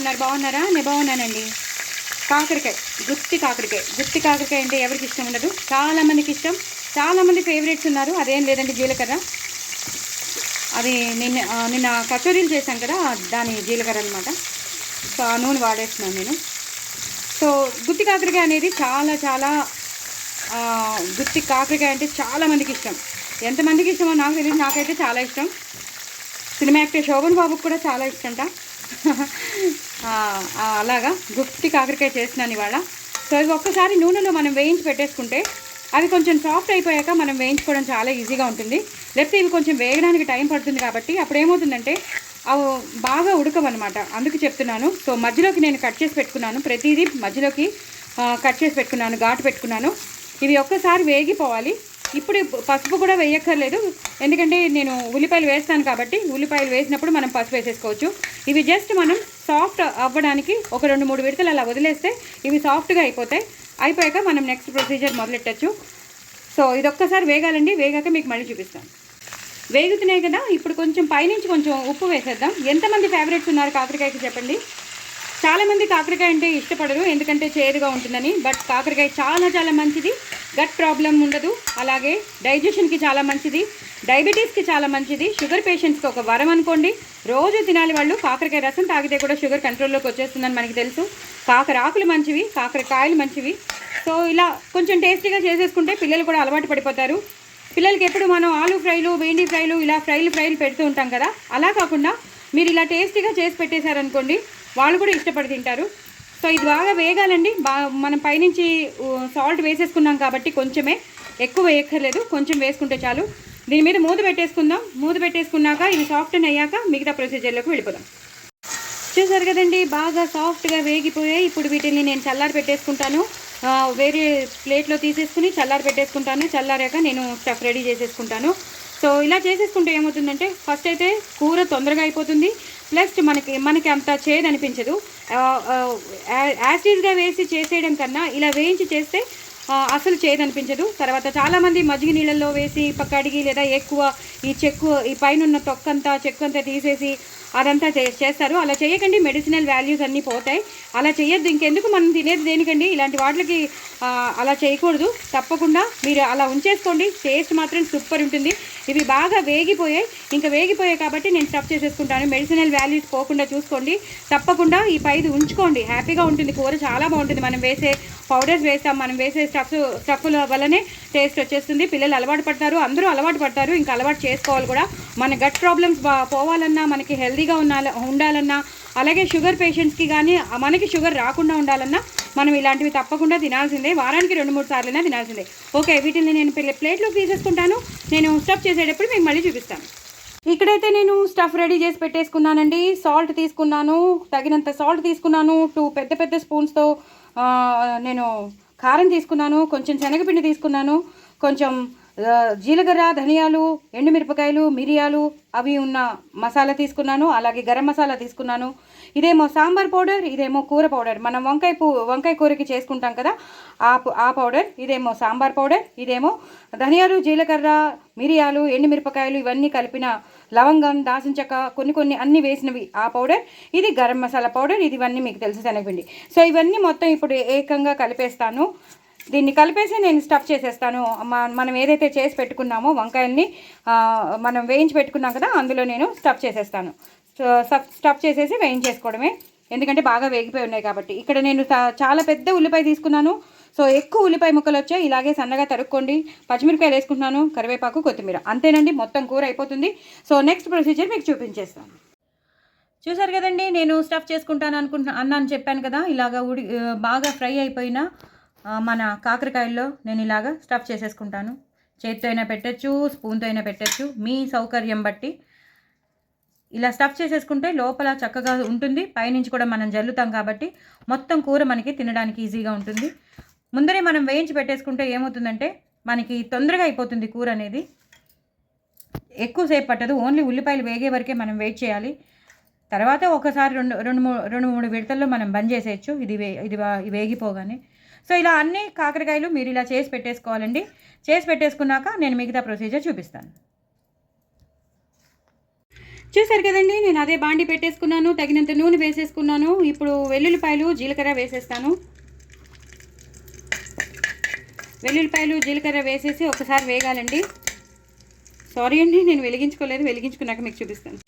ఉన్నారు? బాగున్నారా? నేను బాగున్నానండి. కాకరకాయ, గుత్తి కాకరకాయ అంటే ఎవరికి ఇష్టం ఉండదు? చాలామందికి ఇష్టం, చాలామంది ఫేవరెట్స్ ఉన్నారు. అదేం లేదండి, జీలకర్ర. అది నిన్న కచోరీలు చేశాను కదా, దాని జీలకర్ర అనమాట. సో ఆ నూనె వాడేస్తున్నాను నేను. సో గుత్తి కాకరకాయ అనేది చాలా చాలా గుత్తి కాకరకాయ అంటే చాలామందికి ఇష్టం. ఎంతమందికి ఇష్టమో నాకు తెలియదు, నాకైతే చాలా ఇష్టం. సినిమా యాక్టర్ శోభన్ బాబుకి కూడా చాలా ఇష్టంట. అలాగా గుత్తి కాకరకాయ చేస్తున్నాను ఇవాళ. సో ఇవి ఒక్కసారి నూనెలో మనం వేయించి పెట్టేసుకుంటే అవి కొంచెం సాఫ్ట్ అయిపోయాక మనం వేయించుకోవడం చాలా ఈజీగా ఉంటుంది. లేకపోతే ఇవి కొంచెం వేగడానికి టైం పడుతుంది కాబట్టి అప్పుడు ఏమవుతుందంటే అవి బాగా ఉడకవన్నమాట. అందుకు చెప్తున్నాను. సో మధ్యలోకి నేను కట్ చేసి పెట్టుకున్నాను, ప్రతిదీ మధ్యలోకి కట్ చేసి పెట్టుకున్నాను, ఘాటు పెట్టుకున్నాను. ఇవి ఒక్కసారి వేగిపోవాలి. ఇప్పుడు పసుపు కూడా వేయక్కర్లేదు, ఎందుకంటే నేను ఉల్లిపాయలు వేస్తాను కాబట్టి. ఉల్లిపాయలు వేసినప్పుడు మనం పసుపు వేసేసుకోవచ్చు. ఇవి జస్ట్ మనం సాఫ్ట్ అవ్వడానికి ఒక 2-3 విడతలు అలా వదిలేస్తే ఇవి సాఫ్ట్గా అయిపోతాయి. అయిపోయాక మనం నెక్స్ట్ ప్రొసీజర్ మొదలెట్టచ్చు. సో ఇది ఒక్కసారి వేగాలండి, వేగాక మీకు మళ్ళీ చూపిస్తాను. వేగుతున్నాయి కదా, ఇప్పుడు కొంచెం పైనుంచి కొంచెం ఉప్పు వేసేద్దాం. ఎంతమంది ఫేవరెట్స్ ఉన్నారు కాకరకాయకి చెప్పండి? చాలామంది కాకరకాయ అంటే ఇష్టపడరు, ఎందుకంటే చేదుగా ఉంటుందని. బట్ కాకరకాయ చాలా చాలా మంచిది, గట్ ప్రాబ్లం ఉండదు. అలాగే డైజెషన్కి చాలా మంచిది, డయాబెటీస్కి చాలా మంచిది, షుగర్ పేషెంట్స్కి ఒక వరం అనుకోండి. రోజు తినాలి వాళ్ళు. కాకరకాయ రసం తాగితే కూడా షుగర్ కంట్రోల్లోకి వచ్చేస్తుందని మనకి తెలుసు. కాకర ఆకులు మంచివి, కాకరకాయలు మంచివి. సో ఇలా కొంచెం టేస్టీగా చేసేసుకుంటే పిల్లలు కూడా అలవాటు పడిపోతారు. పిల్లలకి ఎప్పుడు మనం ఆలు ఫ్రైలు, బెండి ఫ్రైలు, ఇలా ఫ్రైలు పెడుతూ ఉంటాం కదా, అలా కాకుండా మీరు ఇలా టేస్టీగా చేసి పెట్టేశారనుకోండి, వాళ్ళు కూడా ఇష్టపడి తింటారు. సో ఇది బాగా వేగాలండి. మనం పైనుంచి సాల్ట్ వేసేసుకున్నాం కాబట్టి కొంచెమే, ఎక్కువ వేయక్కర్లేదు, కొంచెం వేసుకుంటే చాలు. దీని మీద మూత పెట్టేసుకుందాం. మూత పెట్టేసుకున్నాక ఇది సాఫ్ట్ అయ్యాక మిగతా ప్రొసీజర్లోకి వెళ్ళిపోదాం. చూసారు కదండి, బాగా సాఫ్ట్గా వేగిపోయాయి. ఇప్పుడు వీటిని నేను చల్లారి పెట్టేసుకుంటాను. వేరే ప్లేట్లో తీసేసుకుని చల్లారి పెట్టేసుకుంటాను. చల్లారాక నేను స్టఫ్ రెడీ చేసేసుకుంటాను. సో ఇలా చేసేసుకుంటే ఏమవుతుందంటే ఫస్ట్ అయితే కూర తొందరగా అయిపోతుంది, ప్లస్ మనకి అంత చేదు అనిపించదు. యాసిడ్గా వేసి చేసేయడం కన్నా ఇలా వేయించి చేస్తే అసలు చేదు అనిపించదు. తర్వాత చాలామంది మజ్జిగ నీళ్ళల్లో వేసి కడిగి, లేదా ఎక్కువ ఈ ఈ పైన ఉన్న తొక్కంతా చెక్కు అంతా తీసేసి అదంతా చేస్తారు. అలా చేయకండి, మెడిసినల్ వాల్యూస్ అన్నీ పోతాయి. అలా చేయొద్దు. ఇంకెందుకు మనం తినేది దేనికండి? ఇలాంటి వాటికి అలా చేయకూడదు. తప్పకుండా మీరు అలా ఉంచేసుకోండి, టేస్ట్ మాత్రం సూపర్ ఉంటుంది. ఇవి బాగా వేగిపోయాయి, ఇంకా వేగిపోయాయి కాబట్టి నేను స్టఫ్ చేసేసుకుంటాను. మెడిసినల్ వాల్యూస్ పోకుండా చూసుకోండి. తప్పకుండా ఈ పైది ఉంచుకోండి, హ్యాపీగా ఉంటుంది. కూర చాలా బాగుంటుంది. మనం వేసే పౌడర్స్ వేస్తాం, మనం వేసే స్టఫ్ల వల్లనే టేస్ట్ వచ్చేస్తుంది. పిల్లలు అలవాటు పడతారు, అందరూ అలవాటు పడతారు. ఇంకా అలవాటు చేసుకోవాలి కూడా. మన గట్ ప్రాబ్లమ్స్ పోవాలన్నా, మనకి హెల్తీగా ఉండాలన్నా, అలాగే షుగర్ పేషెంట్స్కి కానీ మనకి షుగర్ రాకుండా ఉండాలన్నా మనం ఇలాంటివి తప్పకుండా తినాల్సిందే. వారానికి 2-3 సార్లైనా తినాల్సిందే. ఓకే, వీటిని నేను ప్లేట్లోకి తీసేసుకుంటాను. నేను స్టఫ్ చేసేటప్పుడు మీకు మళ్ళీ చూపిస్తాను. ఇక్కడైతే నేను స్టఫ్ రెడీ చేసి పెట్టేసుకున్నానండి. సాల్ట్ తీసుకున్నాను, తగినంత సాల్ట్ తీసుకున్నాను. 2 పెద్ద స్పూన్స్తో నేను కారం తీసుకున్నాను, కొంచెం శనగపిండి తీసుకున్నాను, కొంచెం జీలకర్ర, ధనియాలు, ఎండుమిరపకాయలు, మిరియాలు అవి ఉన్న మసాలా తీసుకున్నాను. అలాగే గరం మసాలా తీసుకున్నాను. ఇదేమో సాంబార్ పౌడర్, ఇదేమో కూర పౌడర్. మనం వంకాయ కూరకి చేసుకుంటాం కదా, ఆ పౌడర్. ఇదేమో సాంబార్ పౌడర్, ఇదేమో ధనియాలు, జీలకర్ర, మిరియాలు, ఎండుమిరపకాయలు ఇవన్నీ కలిపిన లవంగం, దాల్చిన చెక్క, కొన్ని అన్నీ వేసినవి ఆ పౌడర్. ఇది గరం మసాలా పౌడర్. ఇవన్నీ మీకు తెలుసు, శనగపిండి. సో ఇవన్నీ మొత్తం ఇప్పుడు ఏకంగా కలిపేస్తాను. దీన్ని కలిపేసి నేను స్టఫ్ చేసేస్తాను. మనం ఏదైతే చేసి పెట్టుకున్నామో వంకాయల్ని మనం వేయించి పెట్టుకున్నాం కదా, అందులో నేను స్టఫ్ చేసేస్తాను. స్టఫ్ చేసేసి వేయించేసుకోవడమే, ఎందుకంటే బాగా వేగిపోయి ఉన్నాయి కాబట్టి. ఇక్కడ నేను చాలా పెద్ద ఉల్లిపాయ తీసుకున్నాను. సో ఎక్కువ ఉల్లిపాయ ముక్కలు వచ్చాయి. ఇలాగే సన్నగా తరుక్కోండి. పచ్చిమిరపకాయలు వేసుకుంటున్నాను, కరివేపాకు, కొత్తిమీర. అంతేనండి, మొత్తం కూర అయిపోతుంది. సో నెక్స్ట్ ప్రొసీజర్ మీకు చూపించేస్తాను. చూసారు కదండి, నేను స్టఫ్ చేసుకుంటాను అన్నాను చెప్పాను కదా. ఇలాగా బాగా ఫ్రై అయిపోయిన మన కాకరకాయల్లో నేను ఇలాగా స్టఫ్ చేసేసుకుంటాను. చేతితో అయినా పెట్టచ్చు, స్పూన్తో అయినా పెట్టచ్చు, మీ సౌకర్యం బట్టి. ఇలా స్టఫ్ చేసేసుకుంటే లోపల చక్కగా ఉంటుంది, పైనుంచి కూడా మనం జల్లుతాం కాబట్టి మొత్తం కూర మనకి తినడానికి ఈజీగా ఉంటుంది. ముందరే మనం వేయించి పెట్టేసుకుంటే ఏమవుతుందంటే మనకి తొందరగా అయిపోతుంది కూర అనేది, ఎక్కువసేపు పట్టదు. ఓన్లీ ఉల్లిపాయలు వేగే వరకే మనం వెయిట్ చేయాలి. తర్వాత ఒకసారి 2-3 విడతల్లో మనం బంద్ చేసేయచ్చు, ఇది వేగిపోగానే. సో ఇలా అన్ని కాకరకాయలు మీరు ఇలా చేసి పెట్టేసుకోవాలండి. చేసి పెట్టేసుకున్నాక నేను మిగతా ప్రొసీజర్ చూపిస్తాను. చూసారు కదండి, నేను అదే బాండి పెట్టేసుకున్నాను, తగినంత నూనె వేసేసుకున్నాను. ఇప్పుడు వెల్లుల్లిపాయలు జీలకర్ర వేసేస్తాను. వెల్లుల్లిపాయలు జీలకర్ర వేసేసి ఒకసారి వేగాలండి. సారీ అండి, నేను వెలిగించుకోలేదు, వెలిగించుకున్నాక మీకు చూపిస్తాను.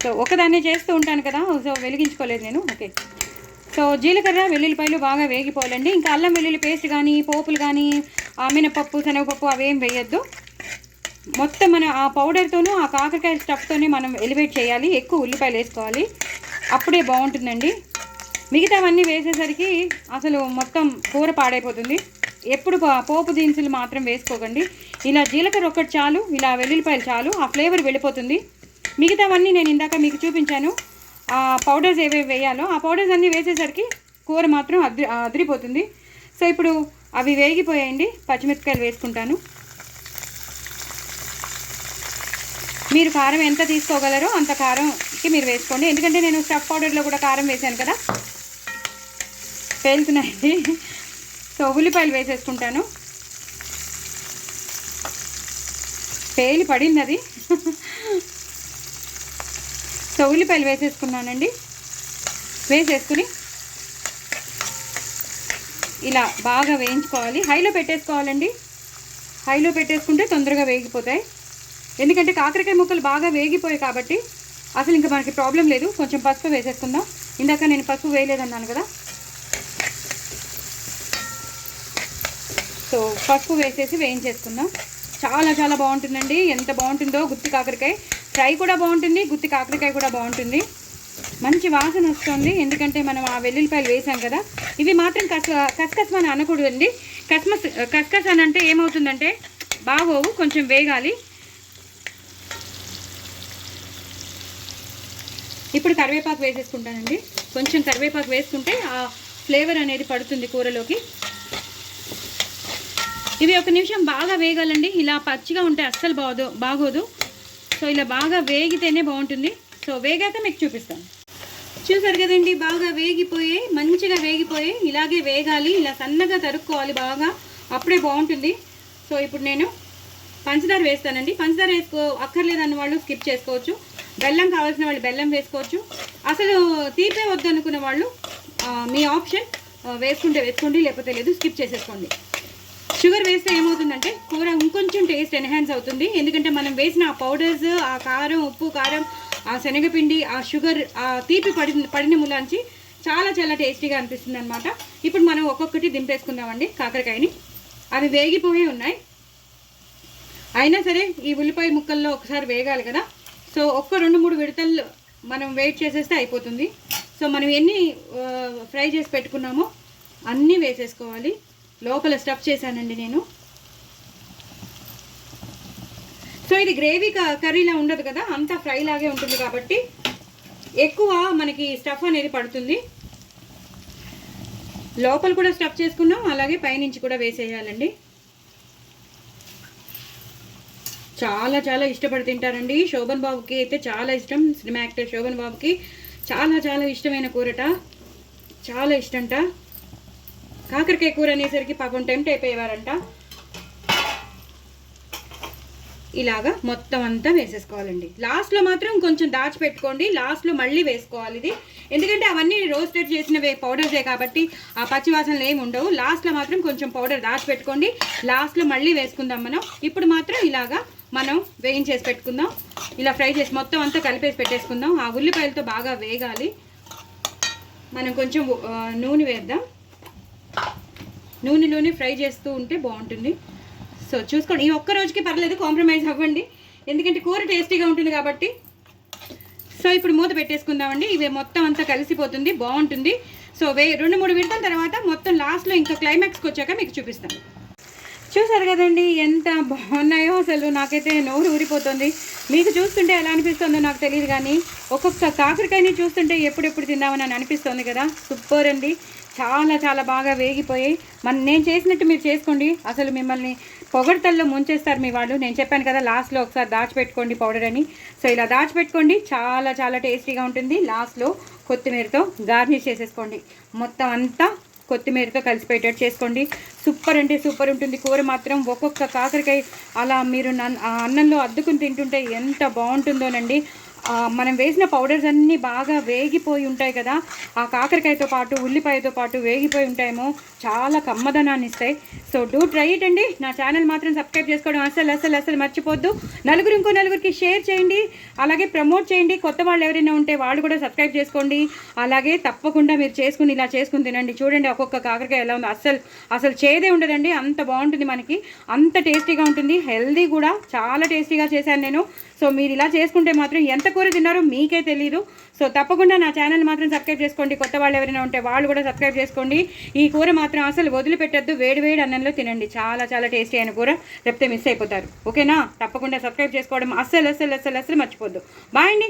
సో ఒకదాన్ని చేస్తూ ఉంటాను కదా, సో వెలిగించుకోలేదు నేను. ఓకే, సో జీలకర్ర వెల్లుల్లిపాయలు బాగా వేగిపోవాలండి. ఇంకా అల్లం వెల్లుల్లి పేస్ట్ కానీ, పోపులు కానీ, మినపప్పు శనగపప్పు అవేం వేయొద్దు. మొత్తం మన ఆ పౌడర్తోనూ ఆ కాకరకాయ స్టఫ్తోనే మనం ఎలివేట్ చేయాలి. ఎక్కువ ఉల్లిపాయలు వేసుకోవాలి, అప్పుడే బాగుంటుందండి. మిగతావన్నీ వేసేసరికి అసలు మొత్తం కూర పాడైపోతుంది. ఎప్పుడు పోపు దినుసులు మాత్రం వేసుకోకండి. ఇలా జీలకర్ర ఒక్కటి చాలు, ఇలా వెల్లుల్లిపాయలు చాలు, ఆ ఫ్లేవర్ వెళ్ళిపోతుంది. మిగతావన్నీ నేను ఇందాక మీకు చూపించాను, ఆ పౌడర్స్ ఏవేవి వేయాలో ఆ పౌడర్స్ అన్నీ వేసేసరికి కూర మాత్రం అదిరిపోతుంది. సో ఇప్పుడు అవి వేగిపోయాయండి. పచ్చిమిరపకాయలు వేసుకుంటాను. మీరు కారం ఎంత తీసుకోగలరో అంత కారంకి మీరు వేసుకోండి. ఎందుకంటే నేను స్టఫ్ పౌడర్లో కూడా కారం వేసాను కదా, పేలుతున్నాయండి. సో ఉల్లిపాయలు వేసేసుకుంటాను. పేలి పడింది అది. సో ఉల్లిపాయలు వేసేసుకున్నానండి. వేసేసుకుని ఇలా బాగా వేయించుకోవాలి. హైలో పెట్టేసుకోవాలండి. హైలో పెట్టేసుకుంటే తొందరగా వేగిపోతాయి. ఎందుకంటే కాకరకాయ ముక్కలు బాగా వేగిపోయాయి కాబట్టి అసలు ఇంకా మనకి ప్రాబ్లం లేదు. కొంచెం పసుపు వేసేసుకుందాం. ఇందాక నేను పసుపు వేయలేదన్నాను కదా, సో పసుపు వేసేసి వేయించేసుకుందాం. చాలా చాలా బాగుంటుందండి. ఎంత బాగుంటుందో గుత్తి కాకరకాయ ఫ్రై కూడా బాగుంటుంది, గుత్తి కాకరకాయ కూడా బాగుంటుంది. మంచి వాసన వస్తుంది, ఎందుకంటే మనం ఆ వెల్లుల్లిపాయలు వేసాం కదా. ఇవి మాత్రం కసకస అని అనకూడదండి. కసకస అని అంటే ఏమవుతుందంటే బాగోవు, కొంచెం వేగాలి. ఇప్పుడు కరివేపాకు వేసేసుకుంటానండి. కొంచెం కరివేపాకు వేసుకుంటే ఆ ఫ్లేవర్ అనేది పడుతుంది కూరలోకి. ఇవి ఒక నిమిషం బాగా వేగాలండి. ఇలా పచ్చిగా ఉంటే అస్సలు బాగోదు. సో ఇలా బాగా వేగితేనే బాగుంటుంది. సో వేగాక మీకు చూపిస్తాను. చూసారు కదండి, బాగా వేగిపోయి మంచిగా వేగిపోయి ఇలాగే వేగాలి. ఇలా సన్నగా తరుక్కోవాలి బాగా, అప్పుడే బాగుంటుంది. సో ఇప్పుడు నేను పంచదార వేస్తానండి. పంచదార అక్కర్లేదన్న వాళ్ళు స్కిప్ చేసుకోవచ్చు. బెల్లం కావాల్సిన వాళ్ళు బెల్లం వేసుకోవచ్చు. అసలు తీపే వద్దు అనుకున్న వాళ్ళు మీ ఆప్షన్, వేసుకుంటే వేసుకోండి, లేకపోతే లేదు, స్కిప్ చేసేసుకోండి. షుగర్ వేస్తే ఏమవుతుందంటే కూర ఇంకొంచెం టేస్ట్ ఎన్హాన్స్ అవుతుంది. ఎందుకంటే మనం వేసిన ఆ పౌడర్స్, ఆ కారం, ఉప్పు, కారం, ఆ శనగపిండి, ఆ షుగర్, ఆ తీపి పడిన ములాంచి చాలా చాలా టేస్టీగా అనిపిస్తుంది అనమాట. ఇప్పుడు మనం ఒక్కొక్కటి దింపేసుకుందామండి కాకరకాయని. అవి వేగిపోయి ఉన్నాయి, అయినా సరే ఈ ఉల్లిపాయ ముక్కల్లో ఒకసారి వేగాలి కదా. సో ఒక్క 2-3 విడతలు మనం వెయిట్ చేసేస్తే అయిపోతుంది. సో మనం ఎన్ని ఫ్రై చేసి పెట్టుకున్నామో అన్నీ వేసేసుకోవాలి. లోపల స్టఫ్ చేశానండి నేను. సో ఇది గ్రేవీ కర్రీలా ఉండదు కదా, అంతా ఫ్రై లాగే ఉంటుంది కాబట్టి ఎక్కువ మనకి స్టఫ్ అనేది పడుతుంది. లోపల కూడా స్టఫ్ చేసుకున్నాం, అలాగే పైనుంచి కూడా వేసేయాలండి. చాలా చాలా ఇష్టపడి తింటారండి. శోభన్ బాబుకి అయితే చాలా ఇష్టం. సినిమా యాక్టర్ శోభన్ బాబుకి చాలా చాలా ఇష్టమైన కూరట, చాలా ఇష్టంట. కాకరకాయ కూర అనేసరికి పాపం టెంప్ట్ అయిపోయేవారంట. ఇలాగా మొత్తం అంతా వేసేసుకోవాలండి. లాస్ట్లో మాత్రం కొంచెం దాచిపెట్టుకోండి, లాస్ట్లో మళ్ళీ వేసుకోవాలి ఇది. ఎందుకంటే అవన్నీ రోస్టెడ్ చేసినవే పౌడర్సే కాబట్టి ఆ పచ్చివాసనలు ఏమి ఉండవు. లాస్ట్లో మాత్రం కొంచెం పౌడర్ దాచిపెట్టుకోండి, లాస్ట్లో మళ్ళీ వేసుకుందాం మనం. ఇప్పుడు మాత్రం ఇలాగా మనం వేయించేసి పెట్టుకుందాం. ఇలా ఫ్రై చేసి మొత్తం అంతా కలిపేసి పెట్టేసుకుందాం. ఆ ఉల్లిపాయలతో బాగా వేగాలి. మనం కొంచెం నూనె వేద్దాం. నూనెలోనే ఫ్రై చేస్తూ ఉంటే బాగుంటుంది. సో చూసుకోండి, ఈ ఒక్క రోజుకి పర్లేదు, కాంప్రమైజ్ అవ్వండి, ఎందుకంటే కూర టేస్టీగా ఉంటుంది కాబట్టి. సో ఇప్పుడు మూత పెట్టేసుకుందామండి. ఇవి మొత్తం అంతా కలిసిపోతుంది, బాగుంటుంది. సో 2-3 విడతల తర్వాత మొత్తం లాస్ట్లో ఇంకా క్లైమాక్స్కి వచ్చాక మీకు చూపిస్తాను. చూసారు కదండి ఎంత బాగున్నాయో, అసలు నాకైతే నోరు ఊరిపోతుంది. మీకు చూస్తుంటే ఎలా అనిపిస్తుందో నాకు తెలియదు, కానీ ఒక్కొక్క కాకరకాయని చూస్తుంటే ఎప్పుడెప్పుడు తిందామని అనిపిస్తుంది కదా. సూపర్ అండి, చాలా చాలా బాగా వేగిపోయాయి. నేను చేసినట్టు మీరు చేసుకోండి, అసలు మిమ్మల్ని పొగడతల్లో ముంచేస్తారు మీ వాళ్ళు. నేను చెప్పాను కదా లాస్ట్లో ఒకసారి దాచిపెట్టుకోండి పౌడర్ అని. సో ఇలా దాచిపెట్టుకోండి, చాలా చాలా టేస్టీగా ఉంటుంది. లాస్ట్లో కొత్తిమీరతో గార్నిష్ చేసేసుకోండి. మొత్తం అంతా కొత్తిమీరతో కలిసిపోయేటట్టు చేసుకోండి. సూపర్ అంటే సూపర్ ఉంటుంది కూర మాత్రం. ఒక్కొక్క కాకరకాయ అలా మీరు అన్నంలో అద్దుకుని తింటుంటే ఎంత బాగుంటుందోనండి. మనం వేసిన పౌడర్స్ అన్నీ బాగా వేగిపోయి ఉంటాయి కదా, ఆ కాకరకాయతో పాటు ఉల్లిపాయతో పాటు వేగిపోయి ఉంటాయేమో, చాలా కమ్మదనాన్ని ఇస్తాయి. సో డూ ట్రై ఇట్ అండి. నా ఛానల్ మాత్రం సబ్స్క్రైబ్ చేసుకోవడం అసలు మర్చిపోద్దు. ఇంకో నలుగురికి షేర్ చేయండి, అలాగే ప్రమోట్ చేయండి. కొత్త వాళ్ళు ఎవరైనా ఉంటే వాళ్ళు కూడా సబ్స్క్రైబ్ చేసుకోండి. అలాగే తప్పకుండా మీరు చేసుకుని ఇలా చేసుకుని తినండి. చూడండి ఒక్కొక్క కాకరకాయ ఎలా ఉందో, అసలు చేదే ఉండదండి, అంత బాగుంటుంది, మనకి అంత టేస్టీగా ఉంటుంది, హెల్దీ కూడా, చాలా టేస్టీగా చేశాను నేను. సో మీరు ఇలా చేసుకుంటే మాత్రం ఎంత కూర తిన్నారో మీకే తెలీదు. సో తప్పకుండా నా ఛానల్ మాత్రం సబ్స్క్రైబ్ చేసుకోండి. కొత్త వాళ్ళు ఎవరైనా ఉంటే వాళ్ళు కూడా సబ్స్క్రైబ్ చేసుకోండి. ఈ కూర మాత్రం అసలు వదిలిపెట్టద్దు, వేడి అన్నంలో తినండి, చాలా టేస్టీ అయిన కూర, చెప్తే మిస్ అయిపోతారు. ఓకేనా? తప్పకుండా సబ్స్క్రైబ్ చేసుకోవడం అస్సలు మర్చిపోద్దు. బాయ్ అండి.